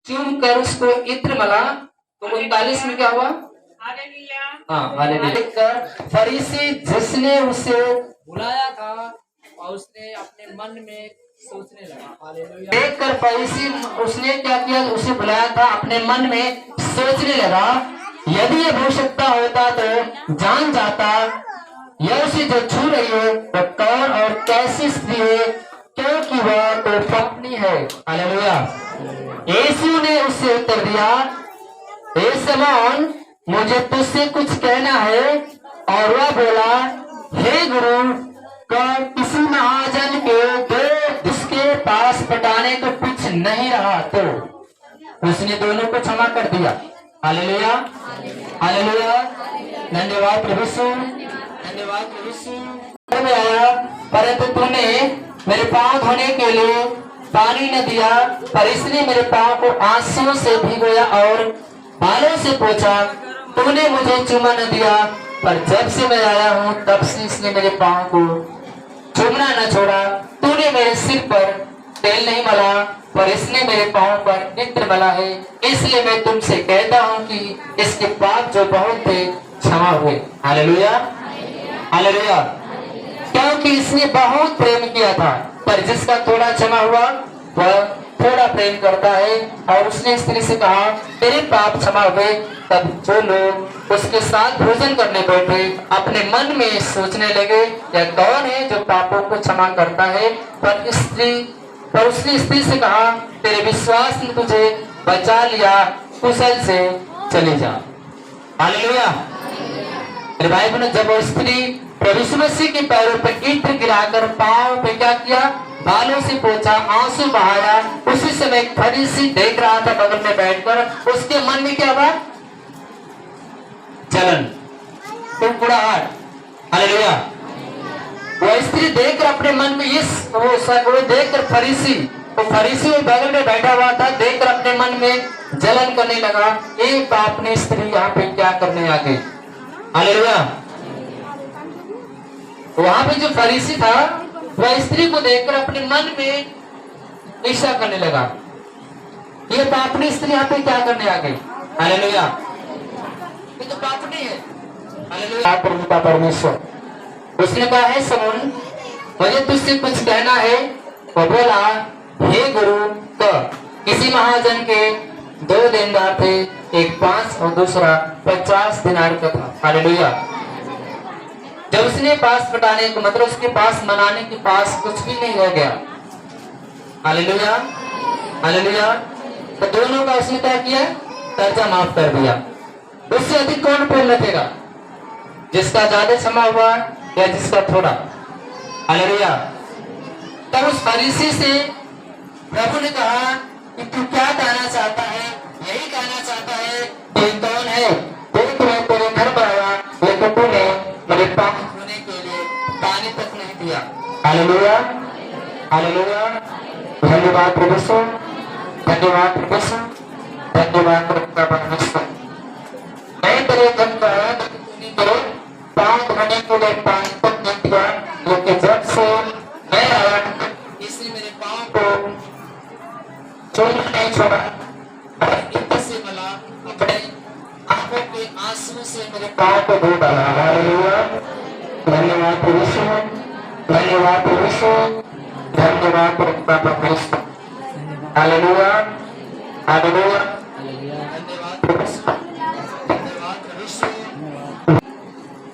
चूम कर उसको इत्र मला। तो 39 में क्या हुआ? हाँ, हालेलुया। फरीसी जिसने उसे बुलाया था और उसने अपने मन में सोचने लगा। हालेलुया। देखकर फरीसी उसने क्या किया? उसे बुलाया था, अपने मन में सोचने लगा, यदि ये भविष्यता होता तो जान जाता यह उसे जो छू रही है वो कौन और कैसी स्त्री है, क्योंकि वह तो पत्नी है। हालेलुया। यीशु ने उससे उत्तर दिया, हे शमौन, मुझे तुझसे कुछ कहना है। और वह बोला, हे गुरु, किसी महाजन के दो उसके पास पटाने को कुछ नहीं रहा तो उसने दोनों को क्षमा कर दिया। Hallelujah, hallelujah. धन्यवाद प्रभु यीशु, धन्यवाद प्रभु यीशु। मैं आया परंतु तूने मेरे पांव धोने के लिए पानी न दिया, पर इसने मेरे पांव को आंसुओं से भिगोया और बालों से पोंछा। तूने मुझे चुमा न दिया, पर जब से मैं आया हूँ तब से इसने मेरे पांव को चूमना न छोड़ा। तूने मेरे सिर पर तेल नहीं मला, पर इसने मेरे पांव पर इत्र मला है। इसलिए मैं तुमसे कहता हूँ कि इसके पाप जो बहुत थे क्षमा हुए। Hallelujah, hallelujah. क्योंकि इसने बहुत प्रेम किया था, पर जिसका थोड़ा क्षमा हुआ वह थोड़ा प्रेम करता है। और उसने स्त्री से कहा, तेरे पाप क्षमा हुए। तब जो लोग उसके साथ भोजन करने बैठे अपने मन में सोचने लगे, यह कौन है जो पापों को क्षमा करता है? पर उसने स्त्री से कहा, तेरे विश्वास ने तुझे बचा लिया, कुशल से चले जा। हालेलुया। मेरे भाई बहनों, जब वो स्त्री प्रभु यीशु मसीह के पैरों पर इत्र गिराकर पांव पे क्या किया? बालों से पोंछा, आंसू बहाया। उसी समय फरीसी देख रहा था बगल में बैठकर। उसके मन में क्या हुआ? जलन, कुड़कुड़ाहट। हालेलुया। वो स्त्री देखकर अपने मन में वो देखकर फरीसी बगल में बैठा हुआ था, देखकर अपने मन में जलन करने लगा, ये बाप ने स्त्री यहाँ पे क्या करने आ गई। हालेलुया। वहां पे जो फरीसी था वह स्त्री को देखकर अपने मन में ईर्ष्या करने लगा, ये पापनी स्त्री यहाँ पे क्या करने आ गई। हालेलुया। ये तो पापनी है। हालेलुया। प्रभु परमेश्वर उसने कहा, है शमौन, मुझे तुझसे कुछ कहना है। वो बोला, हे गुरु, तो किसी महाजन के 2 देनदार थे, एक 5 और दूसरा 50 दिनार का था। हालेलुया। जब उसने पास पटाने को मतलब उसके पास मनाने के पास कुछ भी नहीं रह गया। Hallelujah, hallelujah. तो दोनों का उसने क्या किया? कर्जा माफ कर दिया। उससे अधिक कौन प्रेम रखेगा? जिसका ज्यादा क्षमा हुआ या जिसका थोड़ा? हालेलुया। तब उस फरीसी से प्रभु ने कहा कि तू क्या कहना चाहता है? यही कहना चाहता है कि कौन है? देख मैं तेरे घर पर आया, लेकिन तूने मेरे पाप धोने के लिए पानी तक नहीं दिया। Hallelujah, hallelujah. धन्यवाद प्रभु यीशु, धन्यवाद प्रभु यीशु, धन्यवाद प्रभु परमेश्वर। मैं तेरे घर पर आया, तूने मेरे पाप धोने के लिए पानी तक नहीं दिया, लेकिन जब से मैं आया इसने मेरे पाँव को चूमना नहीं छोड़ा, और इत्र से मला अपने आंखों के आंसू से मेरे पाँव को धो डाला। हालेलुया। धन्यवाद प्रभु यीशु, धन्यवाद प्रभु यीशु, धन्यवाद प्रभु परमेश्वर। Hallelujah, hallelujah. धन्यवाद प्रभु यीशु, धन्यवाद प्रभु यीशु।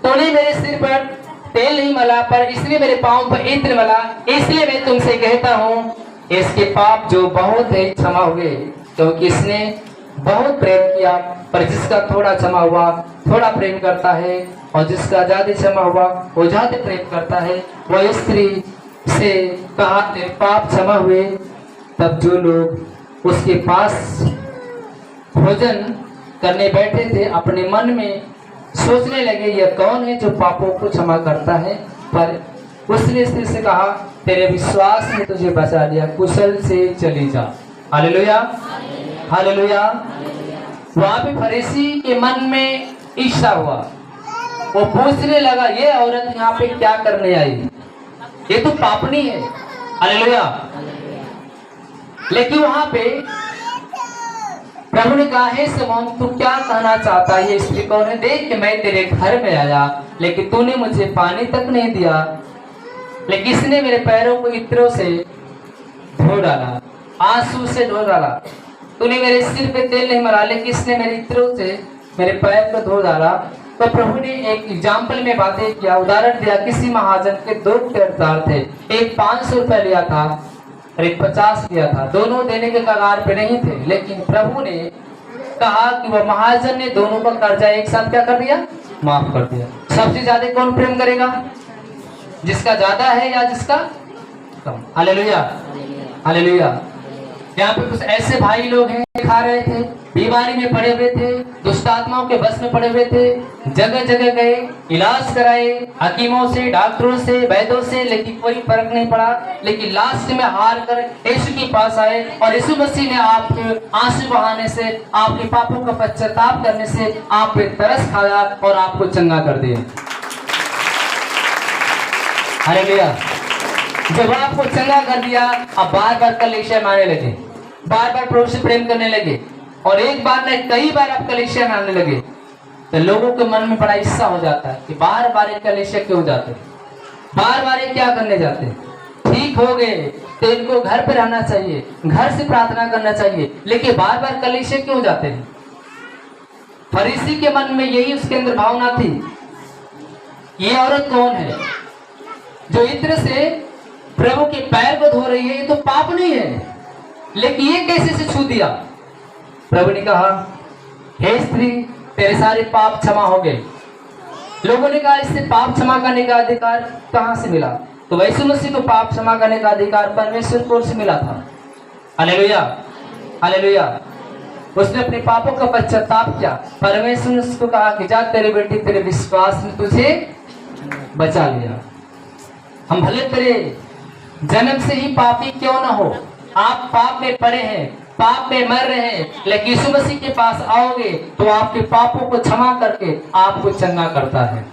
तूने मेरे सिर पर तेल नहीं मला, पर इसने मेरे पांव पर इत्र मला। इसलिए मैं तुमसे कहता हूँ, इसके पाप जो बहुत है क्षमा हुए, क्योंकि इसने बहुत प्रेम किया। पर जिसका थोड़ा क्षमा हुआ थोड़ा प्रेम करता है, और जिसका ज्यादा क्षमा हुआ वो ज्यादा प्रेम करता है। वह स्त्री से कहा, तेरे पाप क्षमा हुए। तब जो लोग उसके पास भोजन करने बैठे थे अपने मन में सोचने लगे, यह कौन है जो पापों को क्षमा करता है? पर उसने स्त्री से कहा, तेरे विश्वास ने तुझे बचा लिया, कुशल से चली जा। Hallelujah, hallelujah. वहां पे फरीसी के मन में ईर्ष्या हुआ। वो पूछने लगा, ये औरत यहाँ पे क्या करने आई? ये तो पापनी है। हालेलुया। लेकिन वहां पे प्रभु ने कहा, हे शमौन तू क्या कहना चाहता है? ये स्त्री कौन है? देख कि मैं तेरे घर में आया, लेकिन तूने मुझे पानी तक नहीं दिया, लेकिन इसने मेरे पैरों को इत्रों से धो डाला, आंसू से धो डाला। तूने मेरे सिर पे तेल नहीं मरा, लेकिन इसने मेरे इत्रों से मेरे पैर को धो डाला। तो प्रभु ने एक एग्जाम्पल में बातें किया, उदाहरण दिया। किसी महाजन के दो कर्जदार थे, एक 500 रुपए लिया था और एक 50 लिया था। दोनों देने के कगार पे नहीं थे, लेकिन प्रभु ने कहा कि वह महाजन ने दोनों का कर्जा एक साथ क्या कर दिया? माफ कर दिया। सबसे ज्यादा कौन प्रेम करेगा? जिसका ज्यादा है या जिसका कम? Hallelujah, hallelujah. यहाँ पे कुछ ऐसे भाई लोग हैं, खा रहे थे, बीमारी में पड़े हुए थे, दुष्ट आत्माओं के बस में पड़े हुए थे, जगह जगह गए, इलाज कराए, हकीमों से, डॉक्टरों से, वैद्यों से, लेकिन कोई फर्क नहीं पड़ा। लेकिन लास्ट में हार कर यीशु के पास आए और यीशु मसीह ने आपके आंसू बहाने से, आपके पापों का पश्चाताप करने से आप पे तरस खाया और आपको चंगा कर दिया। हालेलुया। जब आपको चंगा कर दिया, अब बार बार कलीसिया में आने लगे, बार बार प्रभु से प्रेम करने लगे, और एक बार नहीं कई बार आप कलीसिया में आने लगे, तो लोगों के मन में बड़ा हिस्सा हो जाता है कि बार बार एक कलीसिया क्यों जाते, बार बार ये क्या करने जाते। ठीक हो गए तो इनको घर पे रहना चाहिए, घर से प्रार्थना करना चाहिए, लेकिन बार बार कलीसिया क्यों जाते हैं? फरीसी के मन में यही उसके अंदर भावना थी, ये औरत कौन है जो इत्र से प्रभु के पैर को धो रही है? ये तो पाप नहीं है, लेकिन ये कैसे से छू दिया? प्रभु ने कहा, हे स्त्री तेरे सारे पाप क्षमा हो गए। लोगों ने कहा, इससे पाप क्षमा करने का अधिकार कहां से मिला? तो यीशु मसीह को पाप क्षमा करने का अधिकार परमेश्वर की ओर से मिला था। Hallelujah, hallelujah. उसने अपने पापों का पश्चाताप किया। परमेश्वर ने उसको कहा कि जा तेरे बेटी तेरे विश्वास ने तुझे बचा लिया। हम भले तेरे जन्म से ही पापी क्यों ना हो, आप पाप में पड़े हैं, पाप में मर रहे हैं, लेकिन यीशु मसीह के पास आओगे तो आपके पापों को क्षमा करके आपको चंगा करता है,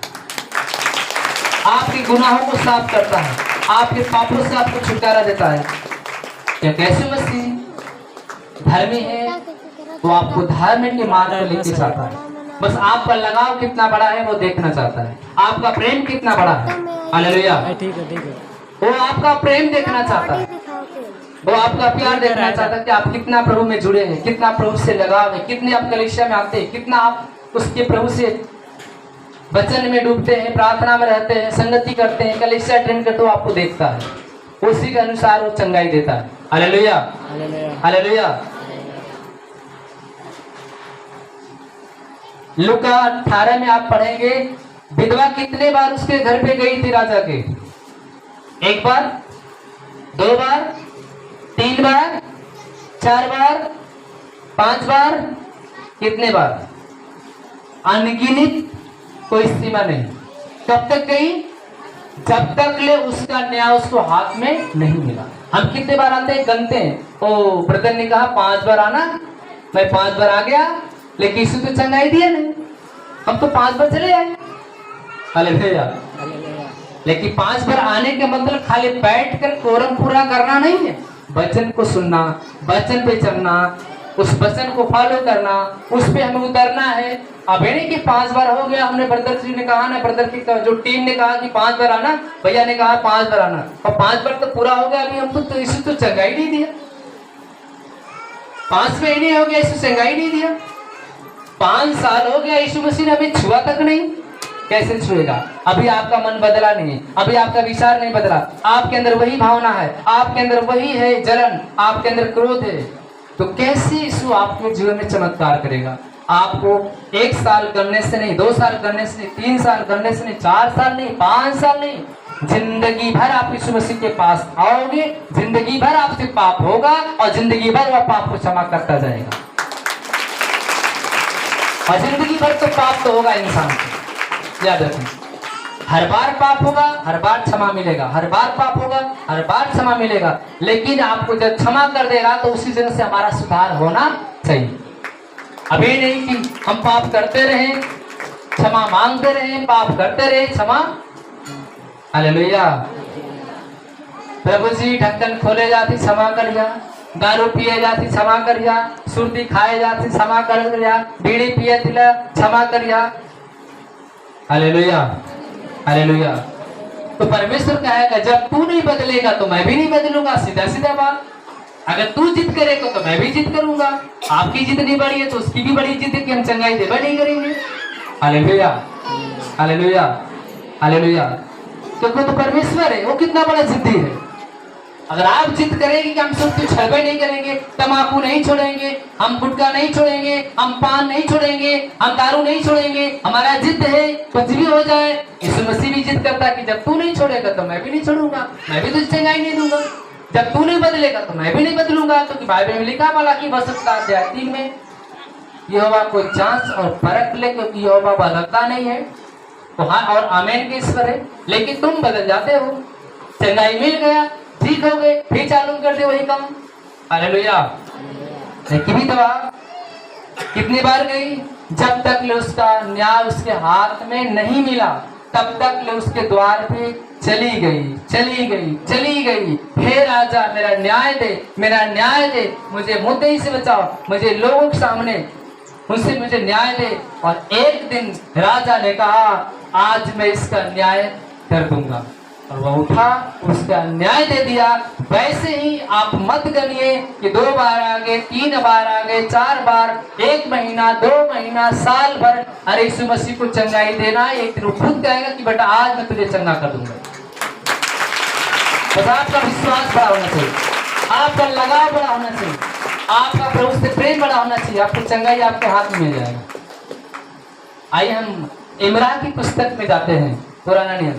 आपके गुनाहों को साफ करता है, आपके पापों से आपको छुटकारा देता है। क्या यीशु मसीह धर्मी है तो आपको धार्मिक के मार्ग पर लेके जाता है। बस आपका लगाव कितना बड़ा है वो देखना चाहता है, आपका प्रेम कितना बड़ा है। हालेलुया। वो आपका प्रेम देखना चाहता है, वो आपका प्यार देखना चाहता है कि आप कितना प्रभु में जुड़े हैं, कितना प्रभु से लगाव है, कितने आप कलीसिया में आते हैं, कितना आप उसके प्रभु से वचन में डूबते हैं, प्रार्थना में रहते हैं, संगति करते हैं, कलीसिया अटेंड करते हो, आपको देखता है, उसी के अनुसार वो चंगाई देता है। Hallelujah, hallelujah. लूका 18 में आप पढ़ेंगे, विधवा कितने बार उसके घर पे गई थी राजा के? एक बार, दो बार, 3 बार, 4 बार, 5 बार, कितने बार? अनगिनत, कोई सीमा नहीं। कब तक गई? जब तक ले उसका न्याय उसको हाथ में नहीं मिला। हम कितने बार आते हैं? गनते हैं। ओ ब्रदर ने कहा 5 बार आना, मैं 5 बार आ गया, लेकिन यीशु तो चंगाई दिया नहीं, हम तो 5 बार चले आए। हालेलुया। लेकिन 5 बार आने का मतलब खाली बैठ कर कोरम पूरा करना नहीं है, वचन को सुनना, वचन पे चलना, उस वचन को फॉलो करना, उस पे हमें उतरना है। अब नहीं कि 5 बार हो गया, हमने ब्रदर जी ने कहा ना, ब्रदर की जो टीम ने कहा कि 5 बार आना, भैया ने कहा 5 बार आना, और 5 बार तो पूरा हो गया, अभी हम तो यीशु तो चंगाई नहीं दिया। 5 महीने हो गया, यीशु चंगाई नहीं दिया। 5 साल हो गया, यीशु मसीह ने अभी छुआ तक नहीं। कैसे छुएगा? अभी आपका मन बदला नहीं, अभी आपका विचार नहीं बदला, आपके अंदर वही भावना है, आपके अंदर वही है जलन, आपके अंदर क्रोध है, तो कैसे यीशु आपके जीवन में चमत्कार करेगा? आपको 1 साल करने से नहीं, 2 साल करने से नहीं, 3 साल करने से नहीं, 4 साल नहीं, 5 साल नहीं, जिंदगी भर आप यीशु मसीह के पास आओगे, जिंदगी भर आपसे पाप होगा और जिंदगी भर वह पाप को क्षमा करता जाएगा। और जिंदगी भर तो पाप तो होगा इंसान को, याद रखें। हर बार पाप होगा, हर बार क्षमा मिलेगा, हर बार पाप होगा, हर बार क्षमा मिलेगा, लेकिन आपको जब क्षमा कर देगा तो उसी जगह से हमारा सुधार होना चाहिए। अभी नहीं कि हम पाप करते रहे, क्षमा मांगते रहे, पाप करते रहे, क्षमा। हालेलुया। प्रभु जी ढक्कन खोले जाती, क्षमा कर दिया, दारू पिए जाती क्षमा करिया, सुरती खाए जाती क्षमा करिया, बीड़ी पिए तिला क्षमा करिया। Hallelujah, hallelujah. तो परमेश्वर कहेगा जब तू नहीं बदलेगा तो मैं भी नहीं बदलूंगा। सीधा सीधा बात। अगर तू जिद करेगा तो मैं भी जिद करूंगा। आपकी जिद नहीं बढ़ी है तो उसकी भी बड़ी जिद है कि हम चंगाई देवा नहीं करेंगे। Hallelujah, hallelujah, hallelujah. क्योंकि तो परमेश्वर है, वो कितना बड़ा जिद्दी है। अगर आप जिद करेंगे कि हम सब कुछ छलबे नहीं करेंगे, तम्बाकू नहीं छोड़ेंगे, हम गुटखा नहीं छोड़ेंगे, हम पान नहीं छोड़ेंगे, हम दारू नहीं छोड़ेंगे, हमारा जिद है कुछ भी हो जाए। यीशु मसीह भी जिद करता है कि जब तू नहीं छोड़ेगा तो मैं भी नहीं छोड़ूंगा, मैं भी तुझे चंगाई नहीं दूंगा। जब तू नहीं बदलेगा तो मैं भी नहीं बदलूंगा। क्योंकि बाइबल में लिखा मलाकी 2:3 में यहोवा को जांच और परख ले, क्योंकि यहोवा बदलता नहीं है। तो हाँ और आमीन के ईश्वर है, लेकिन तुम बदल जाते हो। चंगाई मिल गया, ठीक हो गए, फिर चालू करते वही काम। हालेलुया। लेकिन भी दवा कितनी बार गई? जब तक ले उसका न्याय उसके हाथ में नहीं मिला तब तक ले उसके द्वार पे चली गई, चली गई, चली गई। हे राजा मेरा न्याय दे, मेरा न्याय दे, मुझे मुद्दे से बचाओ, मुझे लोगों के सामने मुझसे मुझे न्याय दे। और एक दिन राजा ने कहा आज मैं इसका न्याय कर दूंगा, और वह उठा उसका न्याय दे दिया। वैसे ही आप मत गनिए कि 2 बार आ गए, 3 बार आ गए, 4 बार, 1 महीना, 2 महीना, साल भर। अरे यीशु मसीह को चंगाई देना है, एक दिन खुद कहेगा कि बेटा आज मैं तुझे चंगा कर दूंगा। बस आपका विश्वास बड़ा होना चाहिए, आपका लगाव बड़ा होना चाहिए, आपका प्रभु से प्रेम बड़ा होना चाहिए, आपको चंगाई आपके हाथ में मिल जाएगा। आइए हम इमरान की पुस्तक में जाते हैं, पुराना नियम